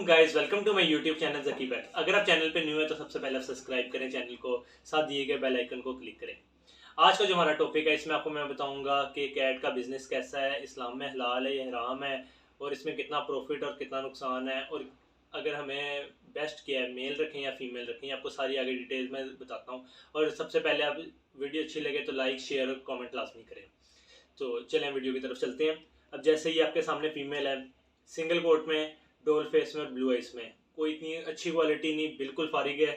Guys, welcome to my YouTube channel Zaki pet. अगर आप channel पे न्यू है तो सबसे पहले आप सब्सक्राइब करें चैनल को, साथ दिए गए बेल आइकन को क्लिक करें। आज का जो हमारा टॉपिक है इसमें आपको मैं बताऊंगा कि कैट का बिजनेस कैसा है, इस्लाम में हलाल है या हराम है, और इसमें कितना प्रॉफिट और कितना नुकसान है, और अगर हमें बेस्ट क्या है, मेल रखें या फीमेल रखें, आपको सारी आगे डिटेल में बताता हूँ। और सबसे पहले आप वीडियो अच्छी लगे तो लाइक शेयर और कॉमेंट लाजमी करें। तो चलें वीडियो की तरफ चलते हैं। अब जैसे ही आपके सामने फीमेल है, सिंगल कोट में, डोल फेस में और ब्लू आइस में, कोई इतनी अच्छी क्वालिटी नहीं, बिल्कुल फारिग है।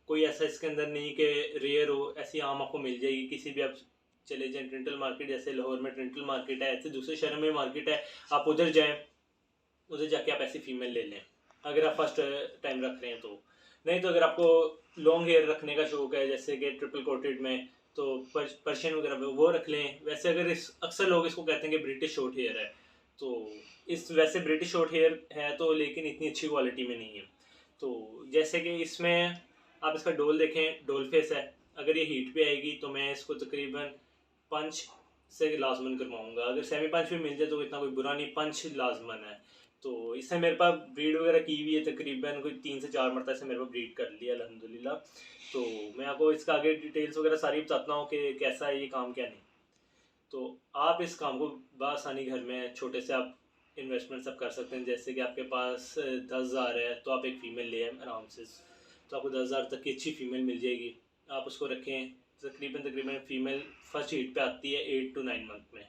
कोई ऐसा इसके अंदर नहीं कि रेयर हो, ऐसी आम आपको मिल जाएगी। किसी भी आप चले जाएं ट्रिंटल मार्केट, जैसे लाहौर में ट्रिंटल मार्केट है, ऐसे दूसरे शहर में मार्केट है, आप उधर जाएं, उधर जाके आप ऐसी फीमेल ले लें अगर आप फर्स्ट टाइम रख रहे हैं तो। नहीं तो अगर आपको लॉन्ग हेयर रखने का शौक है, जैसे कि ट्रिपल कोटेड में, तो पर्शियन वगैरह वो रख लें। वैसे अगर अक्सर लोग इसको कहते हैं कि ब्रिटिश शॉर्ट हेयर है, तो वैसे ब्रिटिश शॉर्ट हेयर है तो, लेकिन इतनी अच्छी क्वालिटी में नहीं है। तो जैसे कि इसमें आप इसका डोल देखें, डोल फेस है। अगर ये हीट पे आएगी तो मैं इसको तकरीबन पंच से लाजमन करवाऊंगा। अगर सेमी पंच भी मिल जाए तो इतना कोई बुरा नहीं, पंच लाजमन है। तो इससे मेरे पास ब्रीड वगैरह की हुई है, तकरीबन कोई 3 से 4 मरतबा से मेरे पास ब्रीड कर लिया अल्हम्दुलिल्लाह। तो मैं आपको इसका आगे डिटेल्स वगैरह सारी बताता हूँ कि कैसा है ये काम, क्या नहीं। तो आप इस काम को बआसानी घर में छोटे से आप इन्वेस्टमेंट सब कर सकते हैं। जैसे कि आपके पास 10,000 है तो आप एक फ़ीमेल ले आए आराम से, तो आपको 10,000 तक की अच्छी फ़ीमेल मिल जाएगी। आप उसको रखें, तकरीबन फ़ीमेल फर्स्ट हीट पे आती है 8 to 9 मंथ में।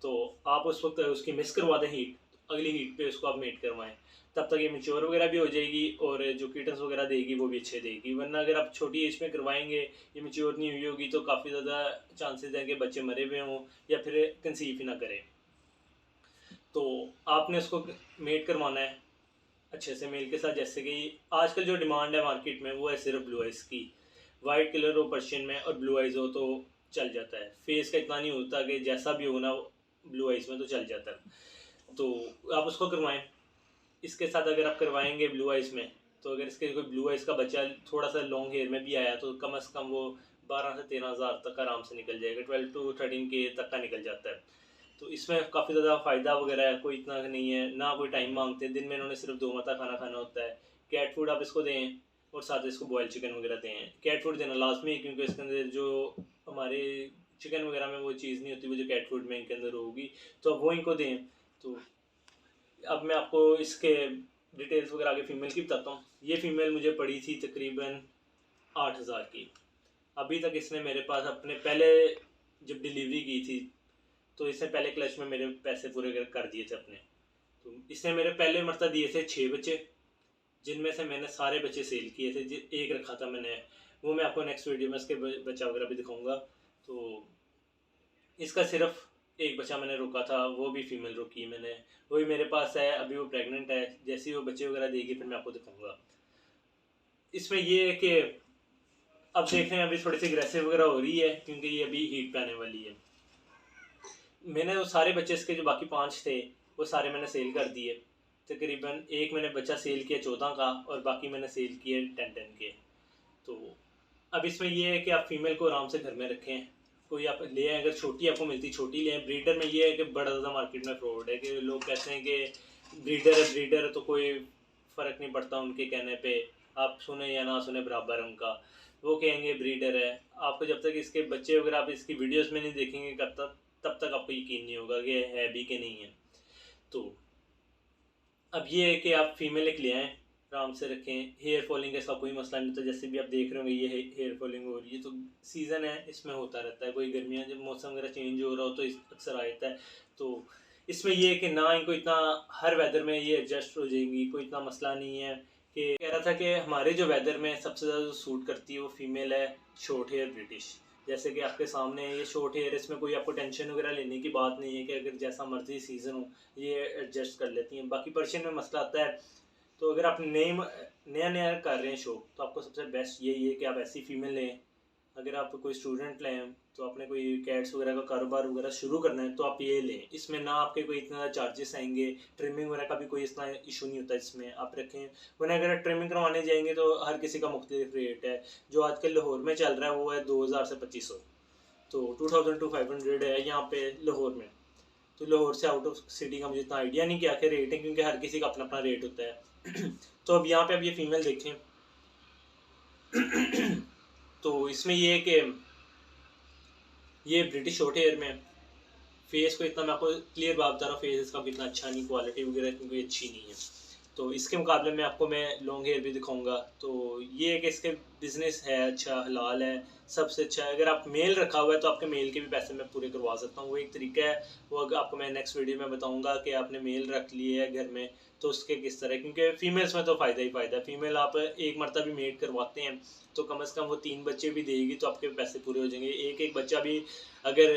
तो आप उस वक्त उसकी मिस करवा दें हीट, अगली हीट पे उसको आप मेट करवाएं, तब तक ये मेच्योर वगैरह भी हो जाएगी और जो कीटन्स वगैरह देगी वो भी अच्छे देगी। वरना अगर आप छोटी एज में करवाएंगे, ये मेच्योर नहीं हुई होगी, तो काफ़ी ज़्यादा चांसेस हैं कि बच्चे मरे हुए हों या फिर कंसीव ही ना करें। तो आपने उसको मेट करवाना है अच्छे से मेल के साथ। जैसे कि आजकल जो डिमांड है मार्केट में वो है सिर्फ ब्लू आइज़ की। वाइट कलर हो पर्शियन में और ब्लू आइज़ हो तो चल जाता है। फेस का इतना नहीं होता कि जैसा भी हो ना, ब्लू आइज़ में तो चल जाता है। तो आप उसको करवाएं। इसके साथ अगर आप करवाएंगे ब्लू आइज़ में, तो अगर इसके कोई ब्लू आइज़ का बच्चा थोड़ा सा लॉन्ग हेयर में भी आया तो कम से कम वो 12 से 13,000 तक आराम से निकल जाएगा। 12 to 13K तक का निकल जाता है। तो इसमें काफ़ी ज़्यादा फ़ायदा वगैरह है, कोई इतना नहीं है ना, कोई टाइम मांगते हैं। दिन में इन्होंने सिर्फ 2 मरतबा खाना खाना होता है। कैट फूड आप इसको दें और साथ इसको बॉयल चिकन वगैरह दें। कैट फूड देना लाजमी है, क्योंकि इसके अंदर जो हमारे चिकन वगैरह में वो चीज़ नहीं होती, वो जो कैट फूड में इनके अंदर होगी, तो अब वो इनको दें। तो अब मैं आपको इसके डिटेल्स वगैरह आगे फ़ीमेल की बताता हूँ। ये फ़ीमेल मुझे पड़ी थी तकरीबन 8,000 की। अभी तक इसने मेरे पास अपने पहले जब डिलीवरी की थी तो इसने पहले क्लच में मेरे पैसे पूरे कर दिए थे अपने। तो इसने मेरे पहले मरतबा दिए थे 6 बच्चे, जिनमें से मैंने सारे बच्चे सेल किए थे। एक रखा था मैंने, वो मैं आपको नेक्स्ट वीडियो में इसके बच्चा वगैरह भी दिखाऊंगा। तो इसका सिर्फ एक बच्चा मैंने रोका था, वो भी फीमेल रोकी मैंने, वही मेरे पास है। अभी वो प्रेग्नेंट है, जैसे ही वो बच्चे वगैरह देगी फिर मैं आपको दिखाऊंगा। इसमें ये है कि अब देख रहे हैं, अभी थोड़ी सी अग्रेसिव वगैरह हो रही है क्योंकि ये अभी हीट पे आने वाली है। मैंने वो सारे बच्चे इसके जो बाकी 5 थे वो सारे मैंने सेल कर दिए। तकरीबन एक मैंने बच्चा सेल किया 14 का और बाकी मैंने सेल किए 10 के। तो अब इसमें ये है कि आप फीमेल को आराम से घर में रखें। कोई आप ले आए, अगर छोटी आपको मिलती छोटी ले आए। ब्रीडर में ये है कि बड़ा ज़्यादा मार्केट में फ्रॉड है कि लोग कहते हैं कि ब्रीडर है तो कोई फ़र्क नहीं पड़ता उनके कहने पे, आप सुने या ना सुने बराबर है उनका। वो कहेंगे ब्रीडर है। आपको जब तक इसके बच्चे वगैरह आप इसकी वीडियोस में नहीं देखेंगे तब तक आपको यकीन नहीं होगा कि है भी कि नहीं है। तो अब ये है कि आप फीमेल एक ले आएँ, आराम से रखें। हेयर फॉलिंग का इसका कोई मसला नहीं होता। जैसे भी आप देख रहे होंगे ये हेयर फॉलिंग हो रही है, तो सीज़न है, इसमें होता रहता है। कोई गर्मियाँ जब मौसम वगैरह चेंज हो रहा हो तो अक्सर आ जाता है। तो इसमें ये है कि ना इनको इतना हर वेदर में ये एडजस्ट हो जाएंगी, कोई इतना मसला नहीं है। कि कह रहा था कि हमारे जो वेदर में सबसे ज़्यादा जो सूट करती है वो फीमेल है, शॉर्ट हेयर ब्रिटिश। जैसे कि आपके सामने ये शॉर्ट हेयर, इसमें कोई आपको टेंशन वगैरह लेने की बात नहीं है कि अगर जैसा मर्जी सीज़न हो ये एडजस्ट कर लेती हैं। बाकी पर्शियन में मसला आता है। तो अगर आप नया नया कर रहे हैं शो, तो आपको सबसे बेस्ट यही है कि आप ऐसी फीमेल लें। अगर आप कोई स्टूडेंट लें, तो आपने कोई कैट्स वगैरह का कारोबार वगैरह शुरू करना है तो आप ये लें। इसमें ना आपके कोई इतना चार्जेस आएंगे, ट्रिमिंग वगैरह का भी कोई इतना इशू नहीं होता इसमें, आप रखें। वरना अगर ट्रिमिंग करवाने जाएंगे तो हर किसी का मुख्तलिफ रेट है। जो आजकल लाहौर में चल रहा है वो है 2,000 से 2,500, तो 2,000 to 500 है यहाँ पे लाहौर में। तो लाहौर से आउट ऑफ सिटी का मुझे इतना आइडिया नहीं क्या कि रेट है, क्योंकि हर किसी का अपना अपना रेट होता है। तो अब यहाँ पे आप ये फीमेल देखें तो इसमें ये है कि ये ब्रिटिश शॉर्ट हेयर में फेस को इतना मैं आपको क्लियर बात बता रहा हूँ, फेस इसका भी इतना अच्छा नहीं, क्वालिटी वगैरह इतनी कोई अच्छी नहीं है। तो इसके मुकाबले में आपको मैं लॉन्ग हेयर भी दिखाऊंगा। तो ये है कि इसके बिजनेस है अच्छा, हलाल है, सबसे अच्छा है। अगर आप मेल रखा हुआ है तो आपके मेल के भी पैसे मैं पूरे करवा सकता हूँ, वो एक तरीका है। वो आपको मैं नेक्स्ट वीडियो में बताऊंगा कि आपने मेल रख लिए है घर में तो उसके किस तरह, क्योंकि फीमेल्स में तो फ़ायदा ही फ़ायदा है। फीमेल आप एक मरतबा भी मेड करवाते हैं तो कम से कम वो 3 बच्चे भी देगी तो आपके पैसे पूरे हो जाएंगे। एक एक बच्चा भी अगर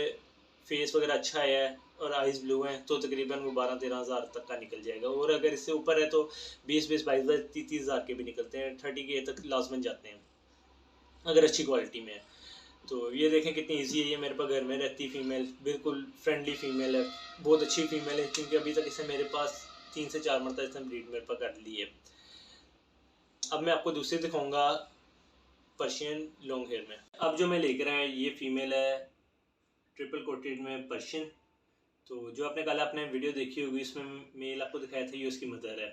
फेस वगैरह अच्छा है और आइज़ ब्लू हैं तो तकरीबन वो 12-13 हज़ार तक का निकल जाएगा। और अगर इससे ऊपर है तो 20-20, 22-22, 30-30 हज़ार के भी निकलते हैं, 30 के तक लाजमन जाते हैं अगर अच्छी क्वालिटी में है। तो ये देखें कितनी इजी है। ये मेरे पास घर में रहती फीमेल, बिल्कुल फ्रेंडली फीमेल है, बहुत अच्छी फीमेल है, क्योंकि अभी तक इसे मेरे पास 3 से 4 मरतबा इसने ब्रीड मेरे पास कर ली है। अब मैं आपको दूसरी दिखाऊंगा पर्शियन लॉन्ग हेयर में। अब जो मैं लेकर आया ये फीमेल है ट्रिपल कोटेड में पर्शियन। तो जो आपने कल आपने वीडियो देखी होगी इसमें मेल आपको दिखाया था, ये उसकी मदर है।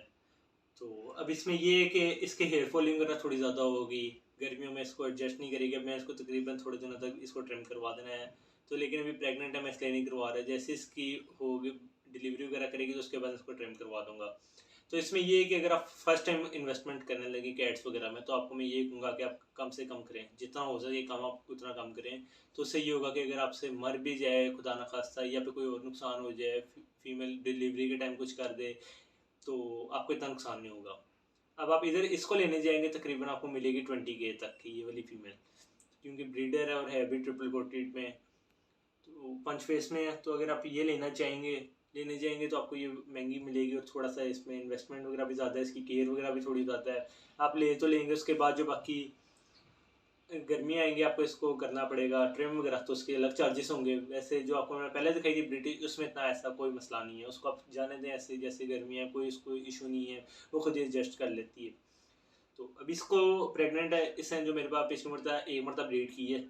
तो अब इसमें ये है कि इसके हेयर फॉलिंग वगैरह थोड़ी ज़्यादा होगी, गर्मियों में इसको एडजस्ट नहीं करेगी। अब मैं इसको तकरीबन थोड़े दिनों तक इसको ट्रिम करवा देना है। तो लेकिन अभी प्रेग्नेंट है, मैं इसलिए नहीं करवा रहा। जैसे इसकी होगी डिलीवरी वगैरह करेगी तो उसके बाद इसको ट्रिम करवा दूंगा। तो इसमें ये है कि अगर आप फर्स्ट टाइम इन्वेस्टमेंट करने लगे कैट्स वगैरह में तो आपको मैं ये कहूँगा कि आप कम से कम करें, जितना हो सके कम आप उतना कम करें। तो उससे ये होगा कि अगर आपसे मर भी जाए खुदा ना खास्ता या फिर कोई और नुकसान हो जाए, फीमेल डिलीवरी के टाइम कुछ कर दे, तो आपको इतना नुकसान नहीं होगा। अब आप इधर इसको लेने जाएंगे तकरीबन आपको मिलेगी 20K तक की ये वाली फीमेल, क्योंकि ब्रीडर है और है भी ट्रिपल कोटेड में, तो पंच फेस में है। तो अगर आप ये लेने जाएंगे तो आपको ये महंगी मिलेगी और थोड़ा सा इसमें इन्वेस्टमेंट वगैरह भी ज़्यादा है, इसकी केयर वगैरह भी थोड़ी ज़्यादा है। आप ले तो लेंगे, उसके बाद जो बाकी गर्मी आएंगी आपको इसको करना पड़ेगा ट्रिम वगैरह, तो उसके अलग चार्जेस होंगे। वैसे जो आपको मैंने पहले दिखाई थी ब्रिटिश, उसमें इतना ऐसा कोई मसला नहीं है, उसको आप जाने दें ऐसे, जैसे गर्मी है कोई उसको इशू नहीं है, वो खुद ही एडजस्ट कर लेती है। तो अभी इसको प्रेग्नेंट है, इसने जो मेरे पास पिछली मरतबा एक मरतबा ब्रीड की है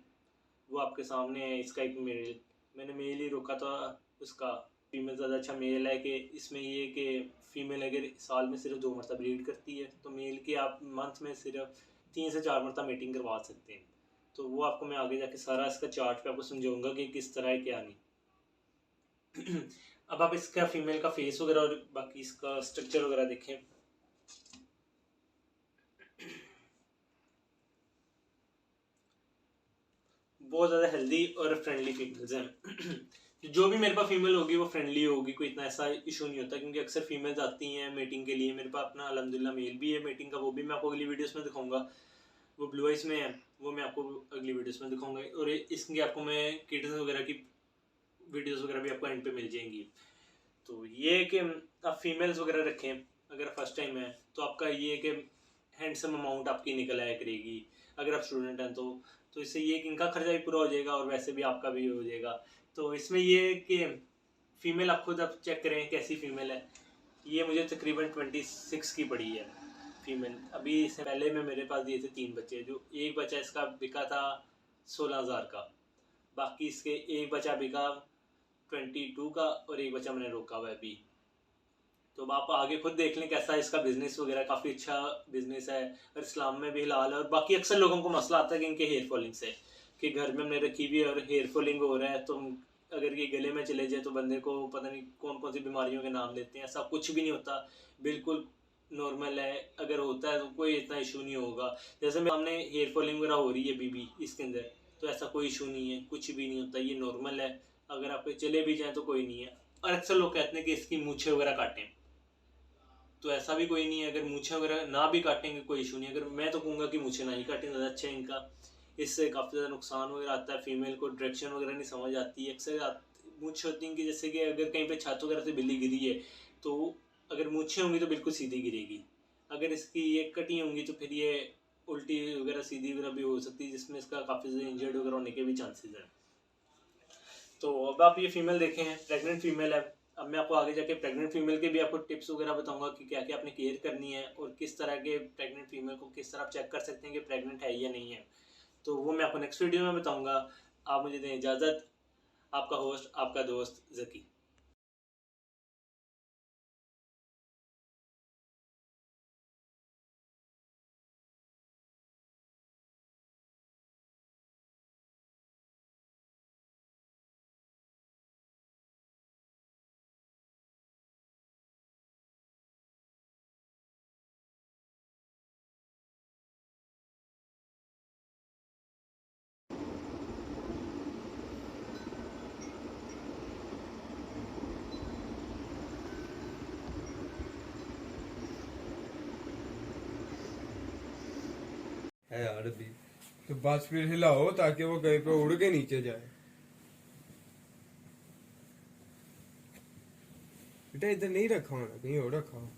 वो आपके सामने है। इसका एक मेल, मैंने मेल ही रोका था उसका, फीमेल ज़्यादा अच्छा मेल है। कि इसमें ये कि फ़ीमेल अगर साल में सिर्फ 2 मरतबा ब्रीड करती है तो मेल की आप मंथ में सिर्फ 3 से 4 मरतबा मीटिंग करवा सकते हैं। तो वो आपको मैं आगे जाके सारा इसका चार्ट पे आपको समझाऊंगा कि किस तरह है क्या नहीं। अब आप इसका फीमेल का फेस वगैरह और बाकी इसका स्ट्रक्चर वगैरह देखें। बहुत ज़्यादा हेल्दी और फ्रेंडली फीमेल्स हैं। जो भी मेरे पास फीमेल होगी वो फ्रेंडली होगी, कोई इतना ऐसा इशू नहीं होता, क्योंकि अक्सर फीमेल्स आती हैं मीटिंग के लिए। मेरे पास अपना अल्हम्दुलिल्लाह मेल भी है मीटिंग का, वो भी मैं आपको अगली वीडियोस में दिखाऊंगा। वो ब्लू आइज में है, वो मैं आपको अगली वीडियोस में दिखाऊंगा। और इसकी आपको मैं किटन्स वगैरह की वीडियोस वगैरह भी आपको एंड पे मिल जाएंगी। तो ये है कि आप फीमेल्स वगैरह रखें अगर फर्स्ट टाइम है तो आपका ये है कि हैंडसम अमाउंट आपकी निकल आया करेगी। अगर आप स्टूडेंट हैं तो इससे ये कि इनका खर्चा भी पूरा हो जाएगा और वैसे भी आपका भी हो जाएगा। तो इसमें ये है कि फ़ीमेल आप खुद आप चेक करें कैसी फ़ीमेल है। ये मुझे तकरीबन 26 की पड़ी है फीमेल। अभी इससे पहले में मेरे पास दिए थे 3 बच्चे, जो एक बच्चा इसका बिका था 16,000 का, बाकी इसके एक बच्चा बिका 22 का और एक बच्चा मैंने रोका हुआ है अभी। तो अब आप आगे खुद देख लें कैसा है इसका बिजनेस वगैरह, काफ़ी अच्छा बिजनेस है और इस्लाम में भी हलाल है। और बाकी अक्सर लोगों को मसला आता है कि इनके हेयर फॉलिंग से, कि घर में हमने रखी हुई है और हेयर फॉलिंग हो रहा है, तो अगर ये गले में चले जाए तो बंदे को पता नहीं कौन कौन सी बीमारियों के नाम लेते हैं। ऐसा कुछ भी नहीं होता, बिल्कुल नॉर्मल है। अगर होता है तो कोई इतना इशू नहीं होगा। जैसे मेरे सामने हेयर फॉलिंग वगैरह हो रही है बीबी इसके अंदर, तो ऐसा कोई इशू नहीं है, कुछ भी नहीं होता, ये नॉर्मल है। अगर आप चले भी जाएँ तो कोई नहीं है। और अक्सर लोग कहते हैं कि इसकी मूछें वगैरह काटें, तो ऐसा भी कोई नहीं है। अगर मूछें वगैरह ना भी काटेंगे कोई इशू नहीं। अगर मैं तो कहूँगा कि मूछें ना ही काटें, ज़्यादा अच्छा है इनका। इससे काफ़ी ज़्यादा नुकसान वगैरह आता है, फीमेल को डायरेक्शन वगैरह नहीं समझ आती है। अक्सर मूछ होती हैं कि जैसे कि अगर कहीं पे छत वगैरह से बिल्ली गिरी है तो अगर मूछें होंगी तो बिल्कुल सीधी गिरेगी। अगर इसकी ये कटी होंगी तो फिर ये उल्टी वगैरह सीधी वगैरह भी हो सकती है, जिसमें इसका काफ़ी ज़्यादा इंजर्ड वगैरह होने के भी चांसेस हैं। तो अब आप ये फीमेल देखें हैं, प्रेग्नेंट फीमेल है। अब मैं आपको आगे जाके प्रेग्नेंट फीमेल के भी आपको टिप्स वगैरह बताऊंगा कि क्या क्या आपने केयर करनी है और किस तरह के प्रेग्नेंट फीमेल को किस तरह आप चेक कर सकते हैं कि प्रेग्नेंट है या नहीं है। तो वो मैं आपको नेक्स्ट वीडियो में बताऊंगा। आप मुझे दें इजाज़त। आपका होस्ट, आपका दोस्त जकी। है यार अभी। तो बस फिर हिलाओ ताकि वो कहीं पे उड़ के नीचे जाए। बेटा इधर नहीं रखा होना, कहीं और रखा हो।